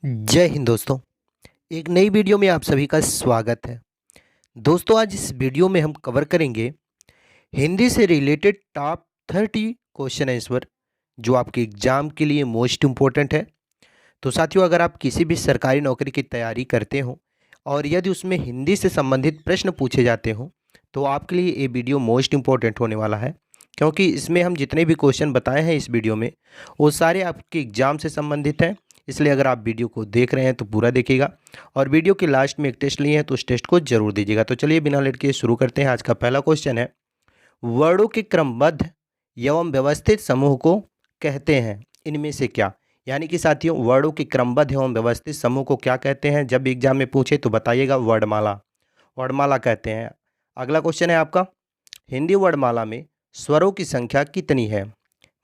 जय हिंद दोस्तों। एक नई वीडियो में आप सभी का स्वागत है। दोस्तों, आज इस वीडियो में हम कवर करेंगे हिंदी से रिलेटेड टॉप 30 क्वेश्चन आंसर जो आपके एग्जाम के लिए मोस्ट इम्पोर्टेंट है। तो साथियों, अगर आप किसी भी सरकारी नौकरी की तैयारी करते हो और यदि उसमें हिंदी से संबंधित प्रश्न पूछे जाते हो तो आपके लिए ये वीडियो मोस्ट इम्पोर्टेंट होने वाला है, क्योंकि इसमें हम जितने भी क्वेश्चन बताए हैं इस वीडियो में वो सारे आपके एग्जाम से संबंधित हैं। इसलिए अगर आप वीडियो को देख रहे हैं तो पूरा देखिएगा और वीडियो के लास्ट में एक टेस्ट लिए हैं तो उस टेस्ट को जरूर दीजिएगा। तो चलिए बिना लेट के शुरू करते हैं। आज का पहला क्वेश्चन है, वर्णों के क्रमबद्ध एवं व्यवस्थित समूह को कहते हैं इनमें से क्या? यानी कि साथियों, वर्णों के क्रमबद्ध एवं व्यवस्थित समूह को क्या कहते हैं? जब एग्जाम में पूछे तो बताइएगा वर्णमाला। वर्णमाला कहते हैं। अगला क्वेश्चन है आपका, हिंदी वर्णमाला में स्वरों की संख्या कितनी है?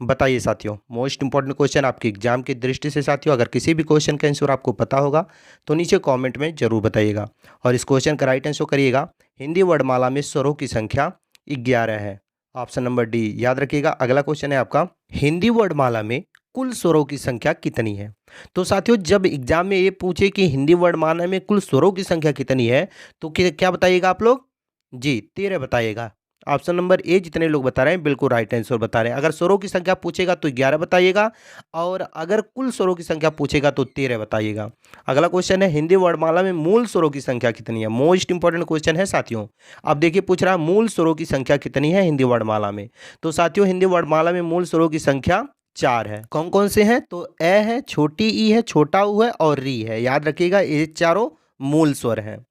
बताइए साथियों, मोस्ट इंपॉर्टेंट क्वेश्चन आपके एग्जाम की दृष्टि से। साथियों, अगर किसी भी क्वेश्चन का आंसर आपको पता होगा तो नीचे कमेंट में जरूर बताइएगा और इस क्वेश्चन का राइट आंसर करिएगा। हिंदी वर्णमाला में स्वरों की संख्या 11 है। ऑप्शन नंबर डी याद रखिएगा। अगला क्वेश्चन है आपका, हिंदी वर्णमाला में कुल स्वरों की संख्या कितनी है? तो साथियों, जब एग्जाम में ये पूछे कि हिंदी वर्णमाला में कुल स्वरों की संख्या कितनी है तो क्या बताइएगा आप लोग? जी, 13 बताइएगा। ऑप्शन नंबर ए जितने लोग बता रहे हैं बिल्कुल राइट आंसर बता रहे हैं। अगर स्वरों की संख्या पूछेगा तो 11 बताइएगा और अगर कुल स्वरों की संख्या पूछेगा तो 13 बताइएगा। अगला क्वेश्चन है, हिंदी वर्णमाला में मूल स्वरों की संख्या कितनी है? मोस्ट इंपॉर्टेंट क्वेश्चन है साथियों। अब देखिए, पूछ रहा है मूल स्वरों की संख्या कितनी है हिंदी वर्णमाला में। तो साथियों, हिंदी वर्णमाला में मूल स्वरों की संख्या 4 है। कौन कौन से हैं? तो ए है, छोटी ई है, छोटा ऊ है और री है। याद रखिएगा, ये चारों मूल स्वर हैं।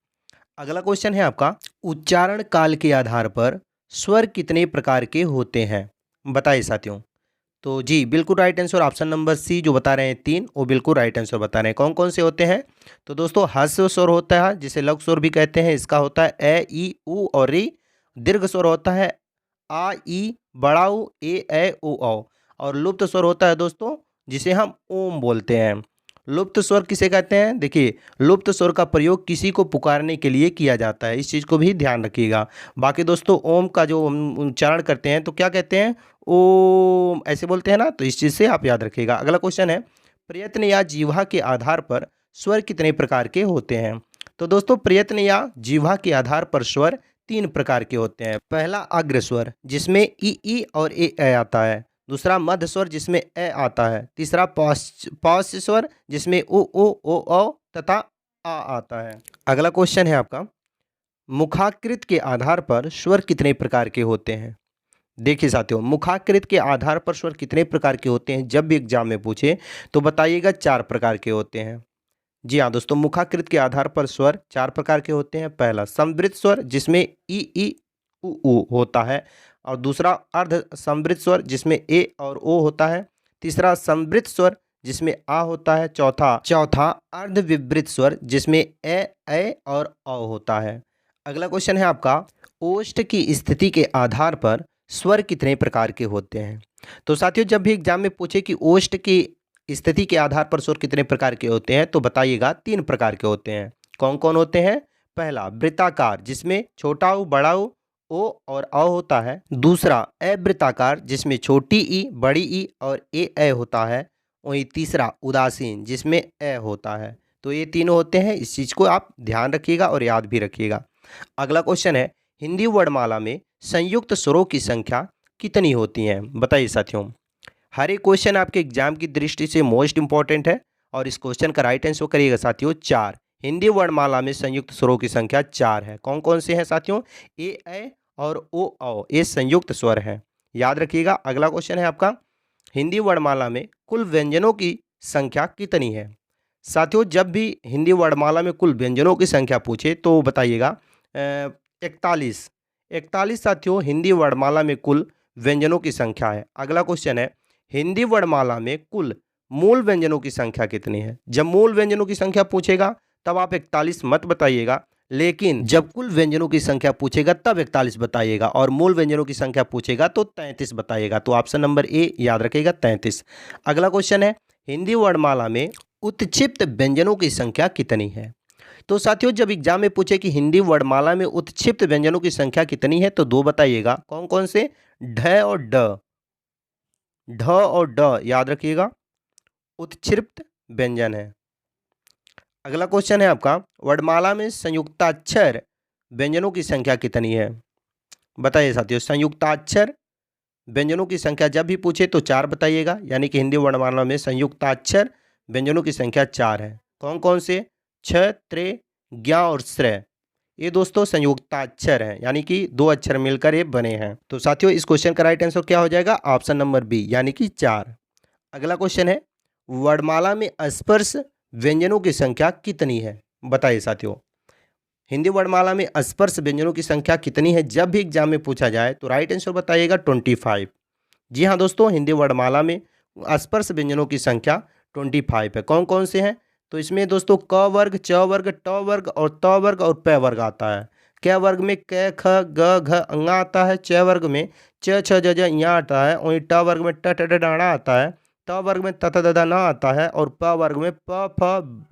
अगला क्वेश्चन है आपका, उच्चारण काल के आधार पर स्वर कितने प्रकार के होते हैं? बताइए साथियों। तो जी बिल्कुल right answer option number C जो बता रहे हैं 3, वो बिल्कुल राइट आंसर बता रहे हैं। कौन कौन से होते हैं? तो दोस्तों, ह्रस्व स्वर होता है जिसे लघु स्वर भी कहते हैं, इसका होता है ए ई उ और री। दीर्घ स्वर होता है आ ई, बड़ा ऊ, ए ओ औ। और लुप्त स्वर होता है दोस्तों जिसे हम ओम बोलते हैं। लुप्त स्वर किसे कहते हैं? देखिए, लुप्त स्वर का प्रयोग किसी को पुकारने के लिए किया जाता है, इस चीज़ को भी ध्यान रखिएगा। बाकी दोस्तों, ओम का जो हम उच्चारण करते हैं तो क्या कहते हैं? ओम ऐसे बोलते हैं ना, तो इस चीज़ से आप याद रखिएगा। अगला क्वेश्चन है, प्रयत्न या जिह्वा के आधार पर स्वर कितने प्रकार के होते हैं? तो दोस्तों, प्रयत्न या जिह्वा के आधार पर स्वर 3 प्रकार के होते हैं। पहला अग्र स्वर जिसमें ई और ए आता है। दूसरा मध्य स्वर जिसमें ए आता है। तीसरा पौष्य स्वर जिसमें ओ तथा आ आता है। अगला क्वेश्चन है आपका, मुखाकृत के आधार पर स्वर कितने प्रकार के होते हैं? देखिए साथियों, मुखाकृत के आधार पर स्वर कितने प्रकार के होते हैं जब भी एग्जाम में पूछे तो बताइएगा 4 प्रकार के होते हैं। जी हाँ दोस्तों, मुखाकृत के आधार पर स्वर 4 प्रकार के होते हैं। पहला समवृत स्वर जिसमें ई उ होता है और दूसरा अर्ध समवृत स्वर जिसमें ए और ओ होता है। तीसरा समवृत स्वर जिसमें आ होता है। चौथा अर्ध विवृत स्वर जिसमें ए और औ होता है। अगला क्वेश्चन है आपका, ओष्ठ की स्थिति के आधार पर स्वर कितने प्रकार के होते हैं? तो साथियों, जब भी एग्जाम में पूछे कि ओष्ठ की स्थिति के आधार पर स्वर कितने प्रकार के होते हैं तो बताइएगा 3 प्रकार के होते हैं। कौन कौन होते हैं? पहला वृत्ताकार जिसमें छोटा ऊ, बड़ा ऊ, ओ और अ होता है। दूसरा अवृत्ताकार जिसमें छोटी ई, बड़ी ई और ए होता है। वहीं तीसरा उदासीन जिसमें ए होता है। तो ये तीनों होते हैं, इस चीज़ को आप ध्यान रखिएगा और याद भी रखिएगा। अगला क्वेश्चन है, हिंदी वर्णमाला में संयुक्त स्वरों की संख्या कितनी होती है? बताइए साथियों। हर एक क्वेश्चन आपके एग्जाम की दृष्टि से मोस्ट इंपॉर्टेंट है और इस क्वेश्चन का राइट आंसर करिएगा साथियों 4। हिंदी वर्णमाला में संयुक्त स्वरों की संख्या 4 है। कौन कौन से हैं साथियों? ए और ओ औ, ये संयुक्त स्वर हैं, याद रखिएगा। अगला क्वेश्चन है आपका, हिंदी वर्णमाला में कुल व्यंजनों की संख्या कितनी है? साथियों, जब भी हिंदी वर्णमाला में कुल व्यंजनों की संख्या पूछे तो बताइएगा 41। 41 साथियों हिंदी वर्णमाला में कुल व्यंजनों की संख्या है। अगला क्वेश्चन है, हिंदी वर्णमाला में कुल मूल व्यंजनों की संख्या कितनी है? जब मूल व्यंजनों की संख्या पूछेगा तब आप 41 मत बताइएगा, लेकिन जब कुल व्यंजनों की संख्या पूछेगा तब 41 बताइएगा और मूल व्यंजनों की संख्या पूछेगा तो 33 बताइएगा। तो ऑप्शन नंबर ए याद रखिएगा 33। अगला क्वेश्चन है, हिंदी वर्णमाला में उत्क्षिप्त व्यंजनों की संख्या कितनी है? तो साथियों, जब एग्जाम में पूछे कि हिंदी वर्णमाला में उत्क्षिप्त व्यंजनों की संख्या कितनी है तो 2 बताइएगा। कौन कौन से? ढ और ड। ढ और ड याद रखिएगा, उत्क्षिप्त व्यंजन है। अगला क्वेश्चन है आपका, वर्णमाला में संयुक्ताक्षर व्यंजनों की संख्या कितनी है? बताइए साथियों, संयुक्ताक्षर व्यंजनों की संख्या जब भी पूछे तो 4 बताइएगा, यानी कि हिंदी वर्णमाला में संयुक्ताक्षर व्यंजनों की संख्या 4 है। कौन कौन से? छ, त्रे, ज्ञ और श्रेय। ये दोस्तों संयुक्ताक्षर हैं, यानी कि 2 अक्षर मिलकर ये बने हैं। तो साथियों इस क्वेश्चन का राइट आंसर क्या हो जाएगा? ऑप्शन नंबर बी, यानी कि 4। अगला क्वेश्चन है, वर्णमाला में स्पर्श व्यंजनों की संख्या कितनी है? बताइए साथियों, हिंदी वर्णमाला में स्पर्श व्यंजनों की संख्या कितनी है? जब भी एग्जाम में पूछा जाए तो राइट आंसर बताइएगा 25। जी हाँ दोस्तों, हिंदी वर्णमाला में स्पर्श व्यंजनों की संख्या 25 है। कौन कौन से हैं? तो इसमें दोस्तों क वर्ग, च वर्ग, ट वर्ग और त वर्ग और प वर्ग आता है। क वर्ग में क, ख, ग, घ, अंगा आता है। च वर्ग में च, छ, ज, ञ आता है। वहीं ट वर्ग में ट, ठ, ड, ढ आता है। त वर्ग में त, थ, द, ध, न आता है। और प वर्ग में प, फ,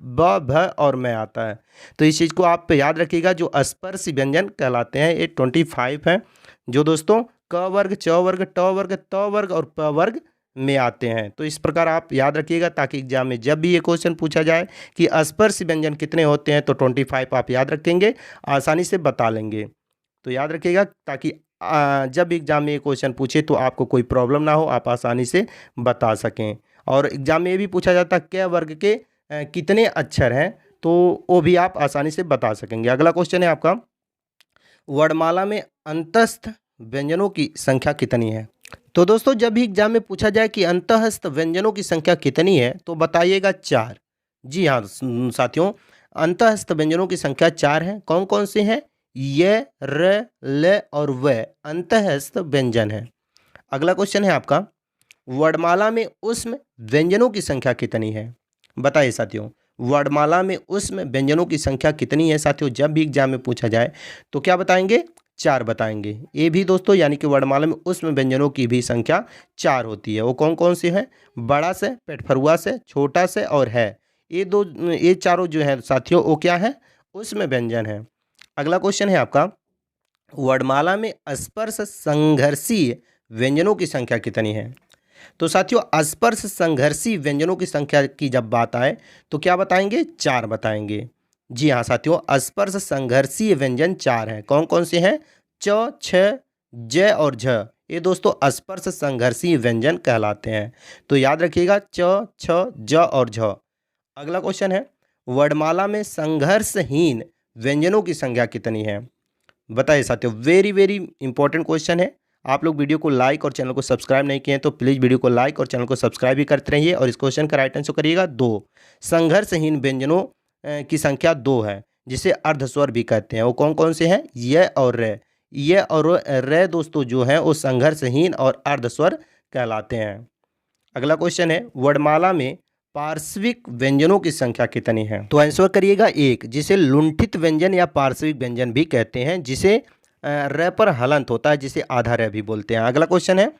ब, भ और म आता है। तो इस चीज़ को आप याद रखिएगा, जो स्पर्श व्यंजन कहलाते हैं ये 25 हैं, जो दोस्तों क वर्ग, च वर्ग, ट वर्ग, त वर्ग और प वर्ग में आते हैं। तो इस प्रकार आप याद रखिएगा, ताकि एग्जाम में जब भी ये क्वेश्चन पूछा जाए कि स्पर्श व्यंजन कितने होते हैं, तो 25 आप याद रखेंगे, आसानी से बता लेंगे। तो याद रखिएगा, ताकि जब एग्जाम में ये क्वेश्चन पूछे तो आपको कोई प्रॉब्लम ना हो, आप आसानी से बता सकें। और एग्जाम में ये भी पूछा जाता है क वर्ग के कितने अक्षर हैं, तो वो भी आप आसानी से बता सकेंगे। अगला क्वेश्चन है आपका, वर्णमाला में अंतस्थ व्यंजनों की संख्या कितनी है? तो दोस्तों जब भी एग्जाम में पूछा जाए कि अंतःस्थ व्यंजनों की संख्या कितनी है, तो बताइएगा 4। जी हाँ साथियों, अंतःस्थ व्यंजनों की संख्या 4 है। कौन कौन से हैं? य, र, ल और व अंतःस्थ व्यंजन है। अगला क्वेश्चन है आपका, वर्णमाला में ऊष्म व्यंजनों की संख्या कितनी है? बताइए साथियों, वर्णमाला में ऊष्म व्यंजनों की संख्या कितनी है? साथियों जब भी एग्जाम में पूछा जाए तो क्या बताएंगे? 4 बताएंगे। ये भी दोस्तों, यानी कि वर्णमाला में ऊष्म व्यंजनों की भी संख्या 4 होती है। वो कौन कौन सी है? बड़ा से, पेटफरुआ से, छोटा से और है। ये चारों जो है साथियों, वो क्या है? ऊष्म व्यंजन है। अगला क्वेश्चन है आपका, वर्णमाला में स्पर्श संघर्षी व्यंजनों की संख्या कितनी है? तो साथियों स्पर्श संघर्षी व्यंजनों की संख्या की जब बात आए तो क्या बताएंगे? 4 बताएंगे। जी हाँ साथियों, स्पर्श संघर्षीय व्यंजन 4 हैं। कौन कौन से हैं? च, छ, ज और झ। ये दोस्तों स्पर्श संघर्षीय व्यंजन कहलाते हैं। तो याद रखिएगा च, छ, ज और झ। अगला क्वेश्चन है, वर्णमाला में संघर्षहीन व्यंजनों की संख्या कितनी है? बताइए साथियों, वेरी वेरी इंपॉर्टेंट क्वेश्चन है। आप लोग वीडियो को लाइक और चैनल को सब्सक्राइब नहीं किए हैं तो प्लीज़ वीडियो को लाइक और चैनल को सब्सक्राइब भी करते रहिए। और इस क्वेश्चन का राइट आंसर करिएगा 2। संघर्षहीन व्यंजनों की संख्या 2 है, जिसे अर्धस्वर भी कहते हैं। वो कौन कौन से हैं? य और र। य और र दोस्तों जो है वो संघर्षहीन और अर्धस्वर कहलाते हैं। अगला क्वेश्चन है, वर्णमाला में पार्श्विक व्यंजनों की संख्या कितनी है? तो आंसर करिएगा 1, जिसे लुंठित व्यंजन या पार्श्विक व्यंजन भी कहते हैं, जिसे र पर हलंत होता है, जिसे आधा र भी बोलते हैं। अगला क्वेश्चन है,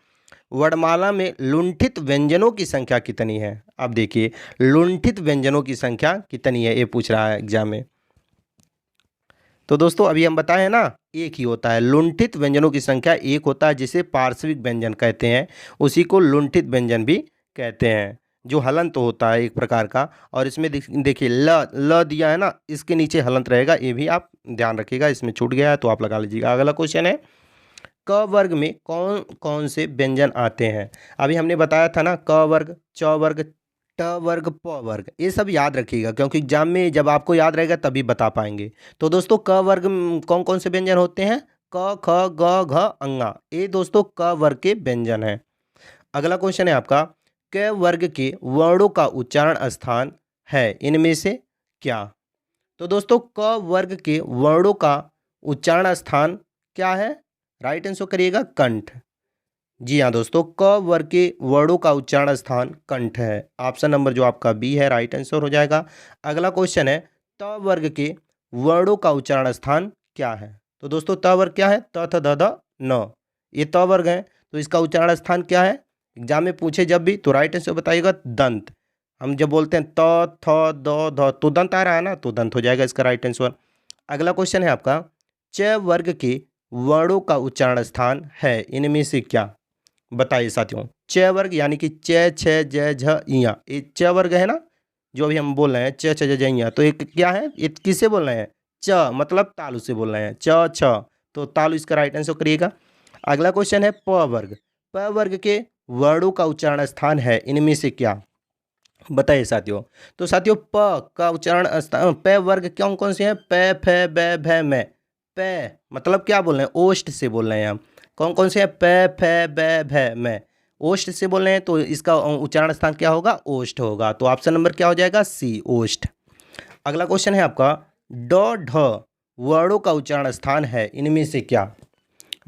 वर्णमाला में लुंठित व्यंजनों की संख्या कितनी है? अब देखिए, लुंठित व्यंजनों की संख्या कितनी है, ये पूछ रहा है एग्जाम में। तो दोस्तों अभी हम बताए हैं ना, 1 ही होता है। लुंठित व्यंजनों की संख्या 1 होता है, जिसे पार्श्विक व्यंजन कहते हैं, उसी को लुंठित व्यंजन भी कहते हैं, जो हलंत होता है एक प्रकार का। और इसमें देखिए ल दिया है ना, इसके नीचे हलंत रहेगा, ये भी आप ध्यान रखिएगा। इसमें छूट गया है तो आप लगा लीजिएगा। अगला क्वेश्चन है, क वर्ग में कौन कौन से व्यंजन आते हैं? अभी हमने बताया था ना, क वर्ग, च वर्ग, ट वर्ग, प वर्ग, ये सब याद रखिएगा, क्योंकि एग्जाम में जब आपको याद रहेगा तभी बता पाएंगे। तो दोस्तों क वर्ग में कौन कौन से व्यंजन होते हैं? क, ख, ग, घ, अंगा, ये दोस्तों क वर्ग के व्यंजन हैं। अगला क्वेश्चन है आपका, क वर्ग के वर्णों का उच्चारण स्थान है इनमें से क्या? तो दोस्तों क वर्ग के वर्णों का उच्चारण स्थान क्या है? राइट आंसर करिएगा कंठ। जी हाँ दोस्तों, क वर्ग के वर्णों का उच्चारण स्थान कंठ है। ऑप्शन नंबर जो आपका बी है राइट आंसर हो जाएगा। अगला क्वेश्चन है, त वर्ग के वर्णों का उच्चारण स्थान क्या है? तो दोस्तों त वर्ग क्या है? त, थ, द, ध, न, ये त वर्ग है, तो इसका उच्चारण स्थान क्या है? एग्जाम में पूछे जब भी तो राइट आंसर बताइएगा दंत। हम जब बोलते हैं त, थ, द, ध, तो दंत आ रहा है ना, तो दंत हो जाएगा इसका राइट आंसर। अगला क्वेश्चन है आपका, च वर्ग के वर्णों का उच्चारण स्थान है इनमें से क्या? बताइए साथियों, च वर्ग यानी कि च, छ, ज, झ, इया, ये च वर्ग है ना, जो अभी हम बोल रहे हैं च छ ज झ ञ, तो एक क्या है, ये किससे बोल रहे हैं, च मतलब तालु से बोल रहे हैं, च छ, तो तालु इसका राइट आंसर करिएगा। अगला क्वेश्चन है प वर्ग। प वर्ग के वर्णों का उच्चारण स्थान है इनमें से क्या, बताइए साथियों। तो साथियों प का उच्चारण स्थान, प वर्ग कौन कौन से हैं, प फ ब भ म। प मतलब क्या बोल रहे हैं, ओष्ठ से बोल रहे हैं हम। कौन कौन से हैं, प फ ब भ म, ओष्ठ से बोल रहे हैं, तो इसका उच्चारण स्थान क्या होगा, ओष्ठ होगा। तो ऑप्शन नंबर क्या हो जाएगा, सी, ओष्ठ। अगला क्वेश्चन है आपका ड ढ वर्णों का उच्चारण स्थान है इनमें से क्या,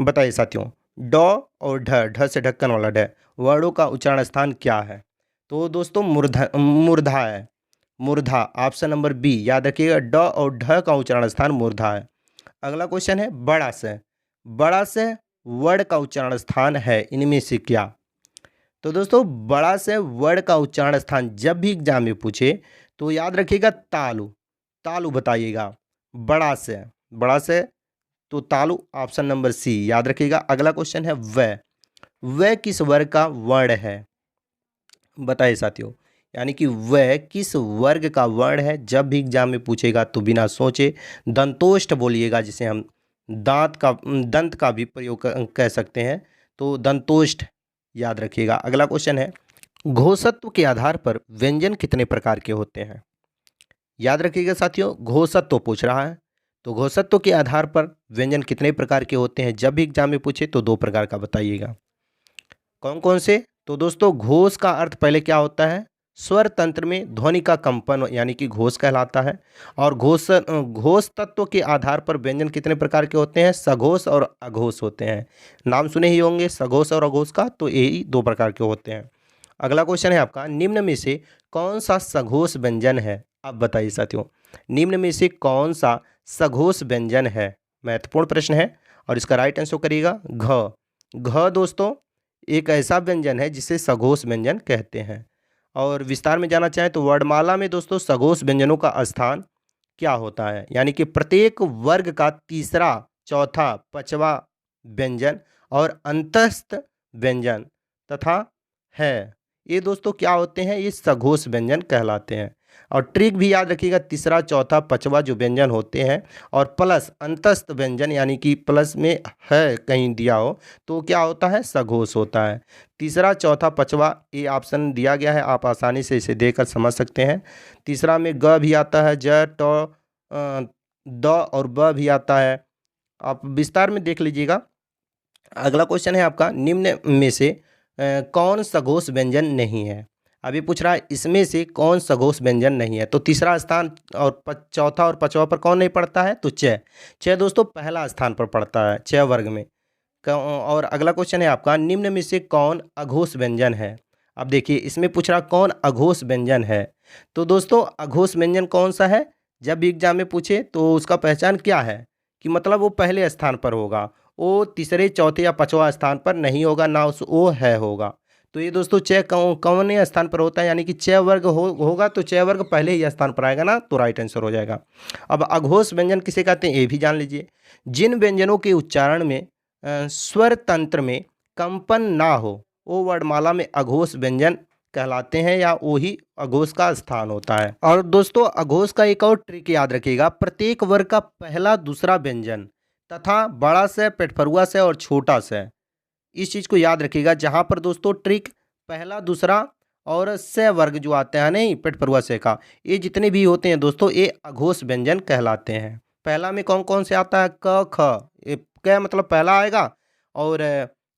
बताइए साथियों। ड और ढ, ढ से ढक्कन वाला ढ, वर्णों का उच्चारण स्थान क्या है। तो दोस्तों मूर्धा, मूर्धा है, मूर्धा, ऑप्शन नंबर बी, याद रखिएगा ड और ढ का उच्चारण स्थान मूर्धा है। अगला क्वेश्चन है बड़ा से। बड़ा से वर्ण का उच्चारण स्थान है इनमें से क्या। तो दोस्तों बड़ा से वर्ण का उच्चारण स्थान जब भी एग्जाम में पूछे तो याद रखिएगा तालु, तालु बताइएगा। बड़ा से, बड़ा से तो तालु, ऑप्शन नंबर सी, याद रखिएगा। अगला क्वेश्चन है वह किस वर्ग का वर्ण है, बताइए साथियों। यानी कि वह किस वर्ग का वर्ण है, जब भी एग्जाम में पूछेगा तो बिना सोचे दंतोष्ठ बोलिएगा, जिसे हम दंत का भी प्रयोग कह सकते हैं, तो दंतोष्ठ याद रखिएगा। अगला क्वेश्चन है घोषत्व के आधार पर व्यंजन कितने प्रकार के होते हैं, याद रखिएगा साथियों। घोषत्व पूछ रहा है, तो घोषत्व के आधार पर व्यंजन कितने प्रकार के होते हैं, जब भी एग्जाम में पूछे तो 2 प्रकार का बताइएगा। कौन कौन से, तो दोस्तों घोष का अर्थ पहले क्या होता है, स्वर तंत्र में ध्वनि का कंपन, यानी कि घोष कहलाता है। और घोष तत्व के आधार पर व्यंजन कितने प्रकार के होते हैं, सघोष और अघोष होते हैं। नाम सुने ही होंगे सघोष और अघोष का, तो यही 2 प्रकार के होते हैं। अगला क्वेश्चन है आपका निम्न में से कौन सा सघोष व्यंजन है, आप बताइए साथियों। निम्न में से कौन सा सघोष व्यंजन है, महत्वपूर्ण प्रश्न है, और इसका राइट आंसर करिएगा घ। घ दोस्तों एक ऐसा व्यंजन है जिसे सघोष व्यंजन कहते हैं। और विस्तार में जाना चाहें तो वर्णमाला में दोस्तों सघोष व्यंजनों का स्थान क्या होता है, यानी कि प्रत्येक वर्ग का तीसरा, चौथा, पांचवा व्यंजन और अंतस्थ व्यंजन तथा है, ये दोस्तों क्या होते हैं, ये सघोष व्यंजन कहलाते हैं। और ट्रिक भी याद रखिएगा, तीसरा, चौथा, पांचवा जो व्यंजन होते हैं और प्लस अंतस्थ व्यंजन, यानी कि प्लस में है कहीं दिया हो तो क्या होता है, सघोष होता है। तीसरा, चौथा, पांचवा ये ऑप्शन दिया गया है, आप आसानी से इसे देखकर समझ सकते हैं। तीसरा में ग भी आता है, ज, ट, द और ब भी आता है, आप विस्तार में देख लीजिएगा। अगला क्वेश्चन है आपका निम्न में से कौन सघोष व्यंजन नहीं है। अभी पूछ रहा है इसमें से कौन सघोष व्यंजन नहीं है, तो तीसरा स्थान और चौथा और पांचवा पर कौन नहीं पड़ता है, तो च। च दोस्तों पहला स्थान पर पड़ता है च वर्ग में। और अगला क्वेश्चन है आपका निम्न में से कौन अघोष व्यंजन है। अब देखिए इसमें पूछ रहा कौन अघोष व्यंजन है, तो दोस्तों अघोष व्यंजन कौन सा है, जब भी एग्जाम में पूछे तो उसका पहचान क्या है, कि मतलब वो पहले स्थान पर होगा, वो तीसरे, चौथे या पांचवा स्थान पर नहीं होगा, ना उस वो है होगा। तो ये दोस्तों च कौन स्थान पर होता है, यानी कि च वर्ग होगा तो च वर्ग पहले ही स्थान पर आएगा ना, तो राइट आंसर हो जाएगा। अब अघोष व्यंजन किसे कहते हैं ये भी जान लीजिए। जिन व्यंजनों के उच्चारण में स्वर तंत्र में कंपन ना हो वो वर्णमाला में अघोष व्यंजन कहलाते हैं, या वही अघोष का स्थान होता है। और दोस्तों अघोष का एक और ट्रिक याद रखिएगा, प्रत्येक वर्ग का पहला, दूसरा व्यंजन तथा बड़ा से, पेटफरुआ से और छोटा से, इस चीज़ को याद रखिएगा। जहाँ पर दोस्तों ट्रिक पहला, दूसरा और से वर्ग जो आते हैं नहीं पेटफरुआ से का, ये जितने भी होते हैं दोस्तों ये अघोष व्यंजन कहलाते हैं। पहला में कौन कौन से आता है, क, ख, क मतलब पहला आएगा और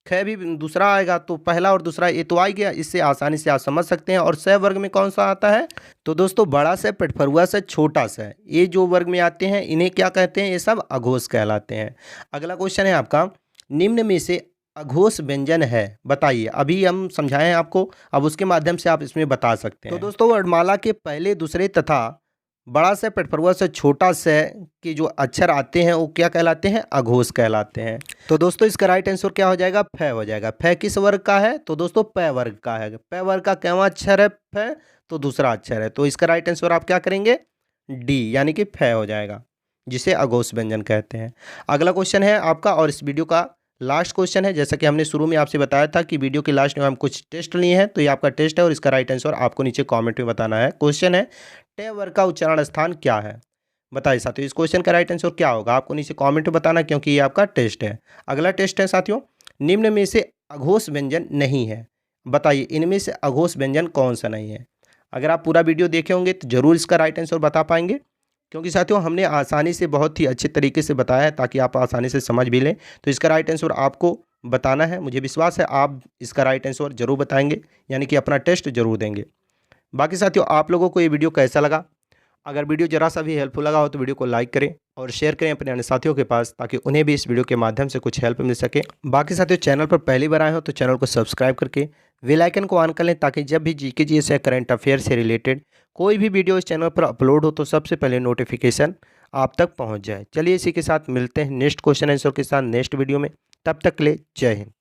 ख भी दूसरा आएगा, तो पहला और दूसरा ये तो आ गया, इससे आसानी से आप समझ सकते हैं। और स वर्ग में कौन सा आता है, तो दोस्तों बड़ा से, पेटफरुआ से, छोटा से, ये जो वर्ग में आते हैं इन्हें क्या कहते हैं, ये सब अघोष कहलाते हैं। अगला क्वेश्चन है आपका निम्न में से अघोष व्यंजन है, बताइए। अभी हम समझाए हैं आपको, अब उसके माध्यम से आप इसमें बता सकते हैं। तो दोस्तों वर्णमाला के पहले, दूसरे तथा बड़ा से, पेटफरुआ से, छोटा से के जो अक्षर आते हैं वो क्या कहलाते हैं, अघोष कहलाते हैं। तो दोस्तों इसका राइट आंसर क्या हो जाएगा, फ हो जाएगा। फ किस वर्ग का है, तो दोस्तों प वर्ग का है। प वर्ग का क्या अक्षर है, फ, तो दूसरा अक्षर है, तो इसका राइट आंसर आप क्या करेंगे, डी, यानी कि फ हो जाएगा, जिसे अघोष व्यंजन कहते हैं। अगला क्वेश्चन है आपका, और इस वीडियो का लास्ट क्वेश्चन है, जैसा कि हमने शुरू में आपसे बताया था कि वीडियो के लास्ट में हम कुछ टेस्ट लिए हैं, तो ये आपका टेस्ट है और इसका राइट आंसर आपको नीचे कमेंट में बताना है। क्वेश्चन है, ट वर्ग का उच्चारण स्थान क्या है? बताइए साथियों, इस क्वेश्चन का राइट आंसर क्या होगा? आपको नीचे कमेंट में बताना, क्योंकि ये आपका टेस्ट है। अगला टेस्ट है साथियों, निम्न में से अघोष व्यंजन नहीं है। बताइए इनमें से अघोष व्यंजन कौन सा नहीं है? अगर आप पूरा वीडियो देखे होंगे तो जरूर इसका राइट आंसर बता पाएंगे, क्योंकि साथियों हमने आसानी से बहुत ही अच्छे तरीके से बताया है ताकि आप आसानी से समझ भी लें। तो इसका राइट आंसर आपको बताना है। मुझे विश्वास है आप इसका राइट आंसर जरूर बताएंगे, यानी कि अपना टेस्ट जरूर देंगे। बाकी साथियों आप लोगों को ये वीडियो कैसा लगा? अगर वीडियो जरा सा भी हेल्पफुल लगा हो तो वीडियो को लाइक करें और शेयर करें अपने अन्य साथियों के पास, ताकि उन्हें भी इस वीडियो के माध्यम से कुछ हेल्प मिल सके। बाकी साथियों चैनल पर पहली बार आए हो तो चैनल को सब्सक्राइब करके बेल आइकन को ऑन कर लें, ताकि जब भी जीके जीएस या करंट अफेयर से रिलेटेड कोई भी वीडियो इस चैनल पर अपलोड हो तो सबसे पहले नोटिफिकेशन आप तक पहुँच जाए। चलिए इसी के साथ मिलते हैं नेक्स्ट क्वेश्चन आंसर के साथ नेक्स्ट वीडियो में। तब तक के लिए जय हिंद।